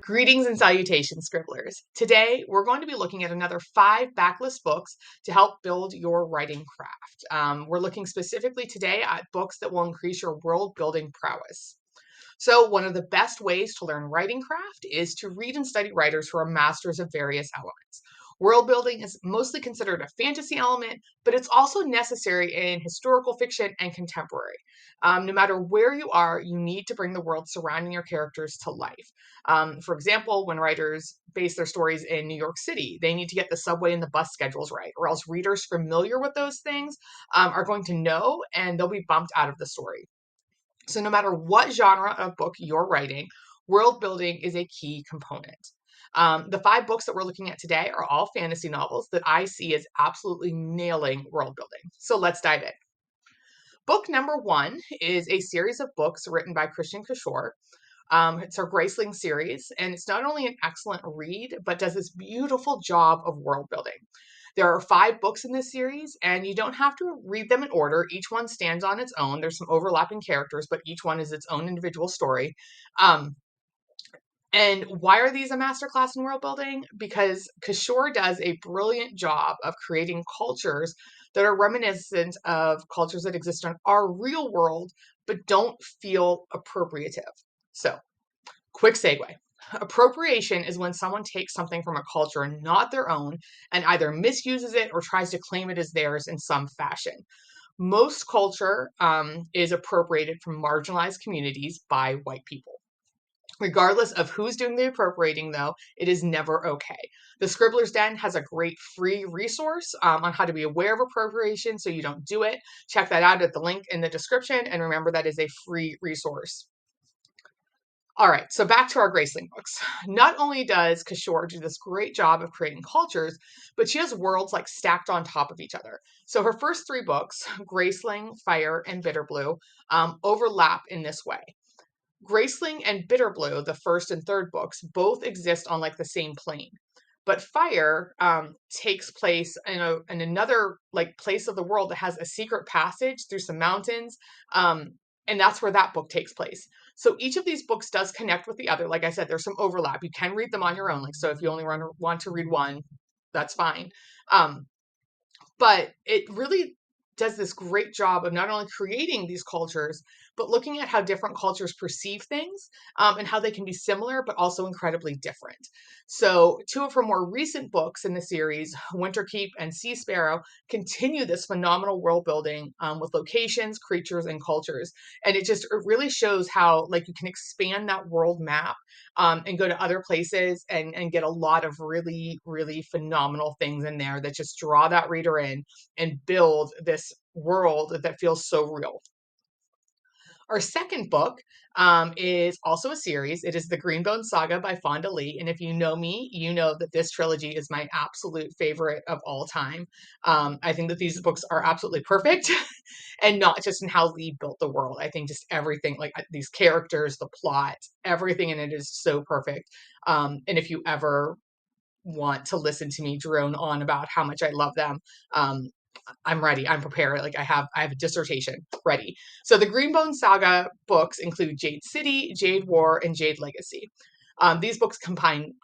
Greetings and salutations, Scribblers. Today, we're going to be looking at another 5 backlist books to help build your writing craft. We're looking specifically today at books that will increase your world building prowess. So, one of the best ways to learn writing craft is to read and study writers who are masters of various elements. World building is mostly considered a fantasy element, but it's also necessary in historical fiction and contemporary. No matter where you are, you need to bring the world surrounding your characters to life. For example, when writers base their stories in New York City, they need to get the subway and the bus schedules right, or else readers familiar with those things are going to know and they'll be bumped out of the story. So, no matter what genre of book you're writing, world building is a key component. The 5 books that we're looking at today are all fantasy novels that I see as absolutely nailing world building. So, let's dive in. Book number 1 is a series of books written by Kristin Cashore. It's her Graceling series, and it's not only an excellent read, but does this beautiful job of world building. There are 5 books in this series, and you don't have to read them in order. Each one stands on its own. There's some overlapping characters, but each one is its own individual story. And why are these a masterclass in world building? Because Cashore does a brilliant job of creating cultures that are reminiscent of cultures that exist in our real world, but don't feel appropriative. So, quick segue. Appropriation is when someone takes something from a culture not their own and either misuses it or tries to claim it as theirs in some fashion. Most culture is appropriated from marginalized communities by white people. Regardless of who's doing the appropriating, though, it is never okay. The Scribblers Den has a great free resource on how to be aware of appropriation so you don't do it. Check that out at the link in the description, and remember that is a free resource. All right, so back to our Graceling books. Not only does Cashore do this great job of creating cultures, but she has worlds like stacked on top of each other. So her first 3 books, Graceling, Fire, and Bitterblue, overlap in this way. Graceling and Bitterblue, the first and third books, both exist on like the same plane. But Fire takes place in another like place of the world that has a secret passage through some mountains, and that's where that book takes place. So each of these books does connect with the other. Like I said, there's some overlap. You can read them on your own. Like so, if you only want to read one, that's fine. But it really does this great job of not only creating these cultures, but looking at how different cultures perceive things and how they can be similar, but also incredibly different. So 2 of her more recent books in the series, Winterkeep and Sea Sparrow, continue this phenomenal world building with locations, creatures, and cultures. And it really shows how like you can expand that world map and go to other places and get a lot of really, really phenomenal things in there that just draw that reader in and build this world that feels so real. Our second book is also a series. It is the Greenbone Saga by Fonda. And if you know me, you know that this trilogy is my absolute favorite of all time. I think that these books are absolutely perfect and not just in how Lee built the world. I think just everything, like these characters, the plot, everything in it is so perfect. And if you ever want to listen to me drone on about how much I love them, I'm ready. I'm prepared. Like I have a dissertation ready. So the Greenbone Saga books include Jade City, Jade War, and Jade Legacy. These books combine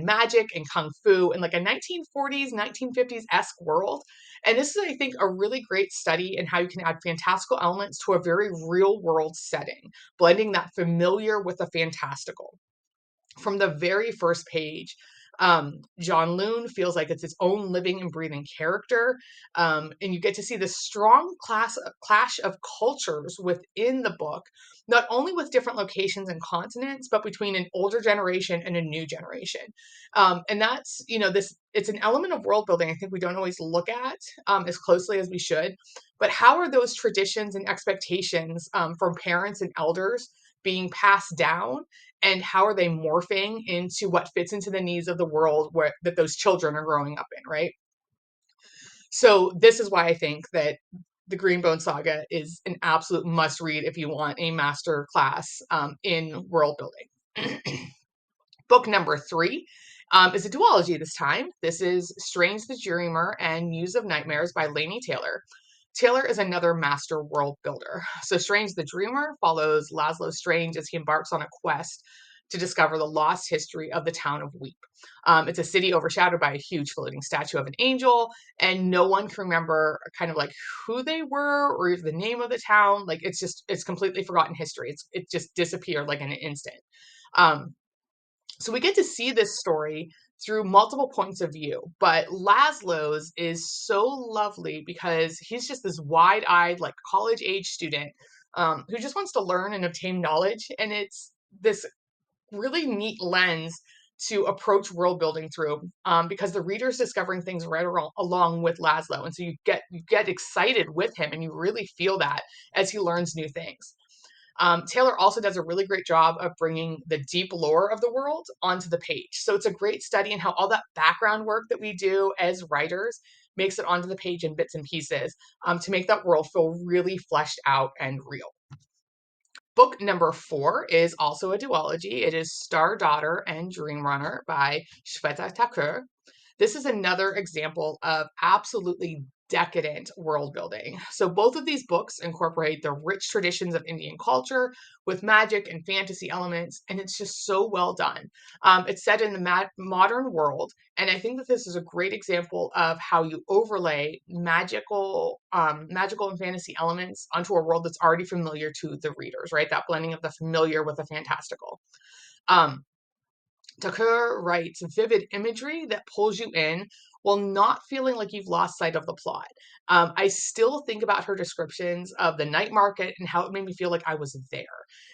magic and kung fu in like a 1940s, 1950s-esque world. And this is, I think, a really great study in how you can add fantastical elements to a very real world setting, blending that familiar with the fantastical. From the very first page, John Loon feels like it's its own living and breathing character. And you get to see this strong clash of cultures within the book, not only with different locations and continents, but between an older generation and a new generation. And that's, it's an element of world building I think we don't always look at as closely as we should. But how are those traditions and expectations from parents and elders being passed down, and how are they morphing into what fits into the needs of the world that those children are growing up in, right? So this is why I think that the Greenbone Saga is an absolute must read if you want a master class in world building. Book number 3 is a duology this time. This is Strange the Dreamer and Muse of Nightmares by Laini Taylor. Taylor is another master world builder. So Strange the Dreamer follows Laszlo Strange as he embarks on a quest to discover the lost history of the town of Weep. It's a city overshadowed by a huge floating statue of an angel, and no one can remember kind of like who they were or even the name of the town. Like it's completely forgotten history. It just disappeared like in an instant. Um, so we get to see this story through multiple points of view, but Laszlo's is so lovely because he's just this wide-eyed, like college-age student who just wants to learn and obtain knowledge, and it's this really neat lens to approach world building through because the reader's discovering things right along with Laszlo, and so you get excited with him, and you really feel that as he learns new things. Taylor also does a really great job of bringing the deep lore of the world onto the page. So it's a great study in how all that background work that we do as writers makes it onto the page in bits and pieces to make that world feel really fleshed out and real. Book number 4 is also a duology. It is Star Daughter and Dream Runner by Sveta Thakrar. This is another example of absolutely decadent world building. So both of these books incorporate the rich traditions of Indian culture with magic and fantasy elements, and it's just so well done. It's set in the modern world, and I think that this is a great example of how you overlay magical and fantasy elements onto a world that's already familiar to the readers, right? That blending of the familiar with the fantastical. Thakrar writes vivid imagery that pulls you in while not feeling like you've lost sight of the plot. I still think about her descriptions of the night market and how it made me feel like I was there.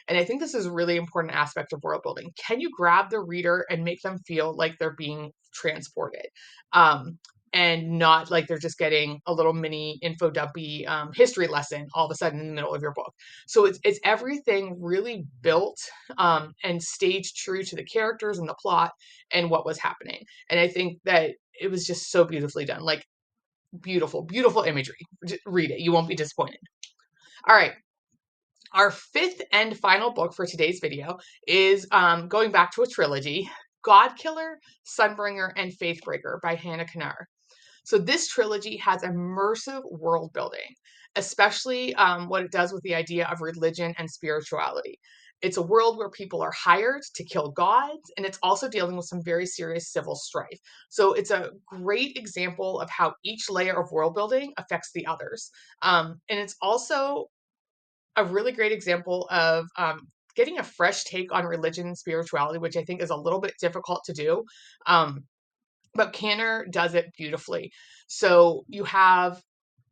And I think this is a really important aspect of world building. Can you grab the reader and make them feel like they're being transported? And not like they're just getting a little mini info dumpy history lesson all of a sudden in the middle of your book. So it's everything really built and staged true to the characters and the plot and what was happening. And I think that it was just so beautifully done. Like beautiful, beautiful imagery. Read it. You won't be disappointed. All right. Our 5th and final book for today's video is going back to a trilogy, Godkiller, Sunbringer, and Faithbreaker by Hanna. So this trilogy has immersive world building, especially what it does with the idea of religion and spirituality. It's a world where people are hired to kill gods, and it's also dealing with some very serious civil strife. So it's a great example of how each layer of world building affects the others. And it's also a really great example of getting a fresh take on religion and spirituality, which I think is a little bit difficult to do. But Canner does it beautifully. So you have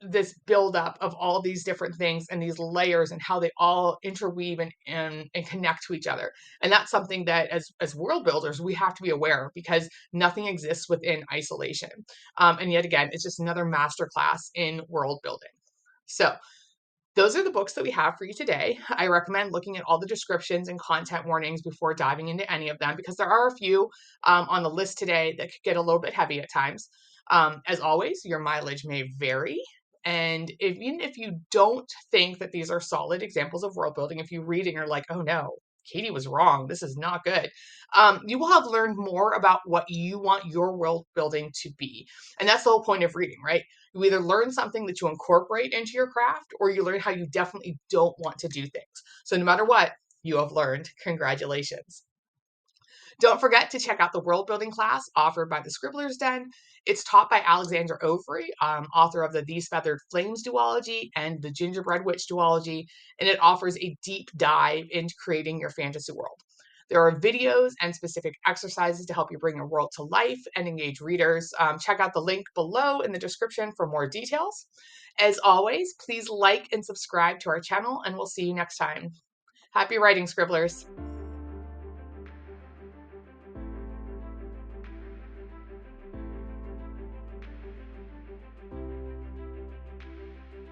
this buildup of all these different things and these layers and how they all interweave and connect to each other. And that's something that as world builders, we have to be aware of because nothing exists within isolation. And yet again, it's just another masterclass in world building. So those are the books that we have for you today. I recommend looking at all the descriptions and content warnings before diving into any of them because there are a few on the list today that could get a little bit heavy at times. As always, your mileage may vary. And even if you don't think that these are solid examples of world building, if you read and you're like, oh no, Katie was wrong, this is not good, you will have learned more about what you want your world building to be. And that's the whole point of reading, right? You either learn something that you incorporate into your craft or you learn how you definitely don't want to do things. So no matter what, you have learned. Congratulations. Don't forget to check out the world building class offered by the Scribblers Den. It's taught by Alexandra Overy, author of the These Feathered Flames duology and the Gingerbread Witch duology, and it offers a deep dive into creating your fantasy world. There are videos and specific exercises to help you bring your world to life and engage readers. Check out the link below in the description for more details. As always, please like and subscribe to our channel, and we'll see you next time. Happy writing, Scribblers!